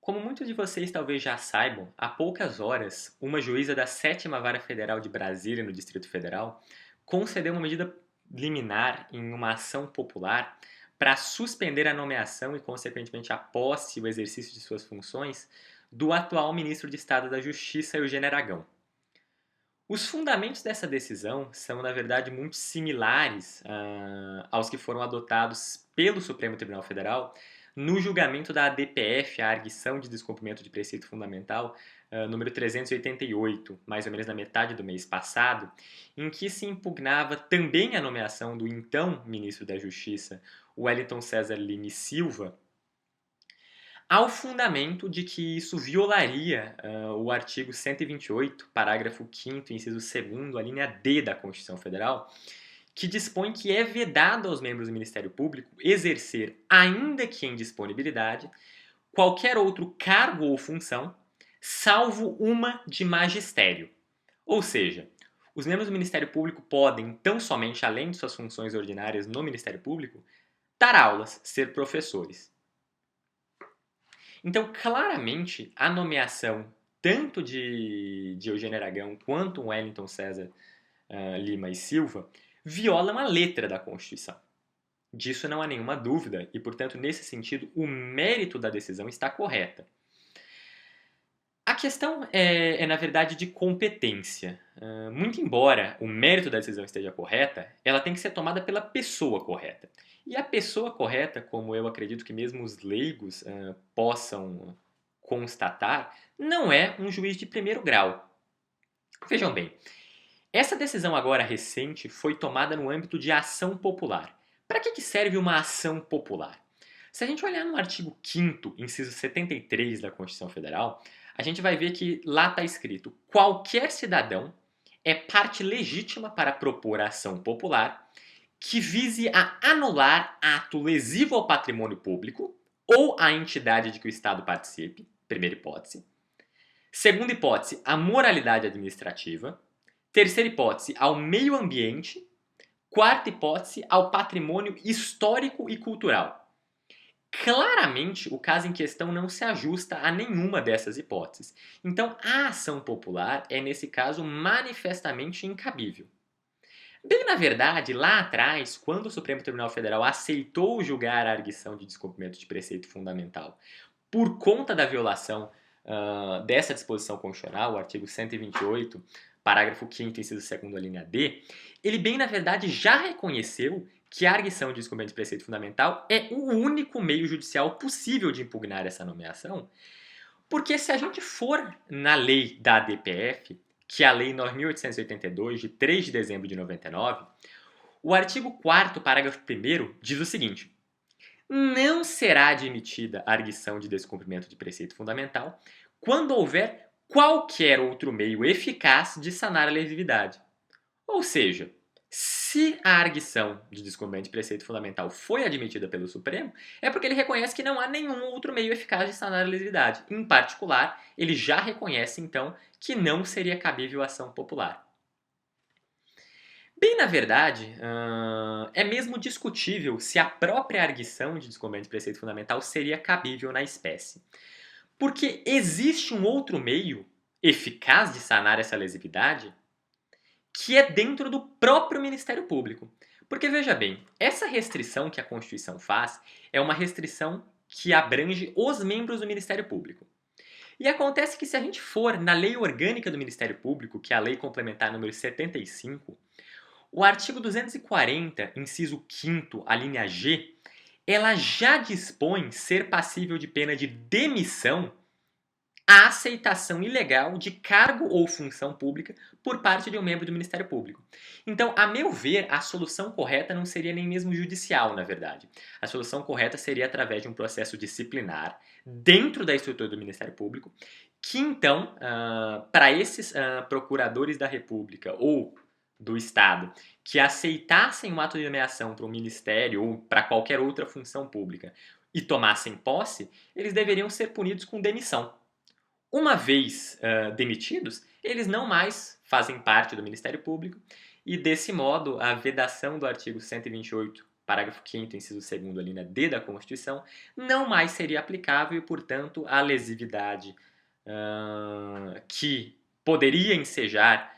Como muitos de vocês talvez já saibam, há poucas horas, uma juíza da 7ª Vara Federal de Brasília, no Distrito Federal, concedeu uma medida liminar em uma ação popular para suspender a nomeação e, consequentemente, a posse e o exercício de suas funções do atual ministro de Estado da Justiça, Eugênio Aragão. Os fundamentos dessa decisão são, na verdade, muito similares aos que foram adotados pelo Supremo Tribunal Federal no julgamento da ADPF, a Arguição de Descumprimento de Preceito Fundamental, número 388, mais ou menos na metade do mês passado, em que se impugnava também a nomeação do então ministro da Justiça, Wellington César Lima e Silva, ao fundamento de que isso violaria o artigo 128, parágrafo 5º, inciso 2º, a linha D da Constituição Federal, que dispõe que é vedado aos membros do Ministério Público exercer, ainda que em disponibilidade, qualquer outro cargo ou função, salvo uma de magistério. Ou seja, os membros do Ministério Público podem, tão somente além de suas funções ordinárias no Ministério Público, dar aulas, ser professores. Então, claramente, a nomeação tanto de Eugênio Aragão quanto Wellington César Lima e Silva violam a letra da Constituição. Disso não há nenhuma dúvida e, portanto, nesse sentido, o mérito da decisão está correta. A questão é na verdade, de competência. Muito embora o mérito da decisão esteja correta, ela tem que ser tomada pela pessoa correta. E a pessoa correta, como eu acredito que mesmo os leigos possam constatar, não é um juiz de primeiro grau. Vejam bem, essa decisão agora recente foi tomada no âmbito de ação popular. Para que serve uma ação popular? Se a gente olhar no artigo 5º, inciso 73 da Constituição Federal, a gente vai ver que lá está escrito: qualquer cidadão é parte legítima para propor a ação popular que vise a anular ato lesivo ao patrimônio público ou à entidade de que o Estado participe, primeira hipótese. Segunda hipótese, a moralidade administrativa. Terceira hipótese, ao meio ambiente. Quarta hipótese, ao patrimônio histórico e cultural. Claramente, o caso em questão não se ajusta a nenhuma dessas hipóteses. Então, a ação popular é, nesse caso, manifestamente incabível. Bem, na verdade, lá atrás, quando o Supremo Tribunal Federal aceitou julgar a arguição de descumprimento de preceito fundamental por conta da violação dessa disposição constitucional, o artigo 128, parágrafo 5º, inciso 2º, a linha D, ele bem, na verdade, já reconheceu que a arguição de descumprimento de preceito fundamental é o único meio judicial possível de impugnar essa nomeação, porque se a gente for na lei da ADPF, que é a Lei 9.882, de 3 de dezembro de 99, o artigo 4º, parágrafo 1º, diz o seguinte: não será admitida a arguição de descumprimento de preceito fundamental quando houver qualquer outro meio eficaz de sanar a lesividade. Ou seja, se a arguição de descumprimento de preceito fundamental foi admitida pelo Supremo, é porque ele reconhece que não há nenhum outro meio eficaz de sanar a lesividade. Em particular, ele já reconhece, então, que não seria cabível a ação popular. Bem, na verdade, é mesmo discutível se a própria arguição de descumprimento de preceito fundamental seria cabível na espécie. Porque existe um outro meio eficaz de sanar essa lesividade que é dentro do próprio Ministério Público. Porque, veja bem, essa restrição que a Constituição faz é uma restrição que abrange os membros do Ministério Público. E acontece que se a gente for na Lei Orgânica do Ministério Público, que é a Lei Complementar número 75, o artigo 240, inciso 5º, a linha G, ela já dispõe ser passível de pena de demissão a aceitação ilegal de cargo ou função pública por parte de um membro do Ministério Público. Então, a meu ver, a solução correta não seria nem mesmo judicial, na verdade. A solução correta seria através de um processo disciplinar dentro da estrutura do Ministério Público, que então, para esses procuradores da República ou do Estado que aceitassem um ato de nomeação para um ministério ou para qualquer outra função pública e tomassem posse, eles deveriam ser punidos com demissão. Uma vez demitidos, eles não mais fazem parte do Ministério Público e, desse modo, a vedação do artigo 128 parágrafo 5º, inciso 2º, linha D da Constituição, não mais seria aplicável e, portanto, a lesividade que poderia ensejar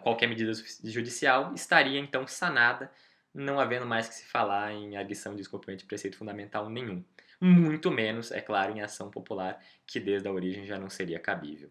qualquer medida judicial estaria, então, sanada, não havendo mais que se falar em arguição de descumprimento de preceito fundamental nenhum. Muito menos, é claro, em ação popular, que desde a origem já não seria cabível.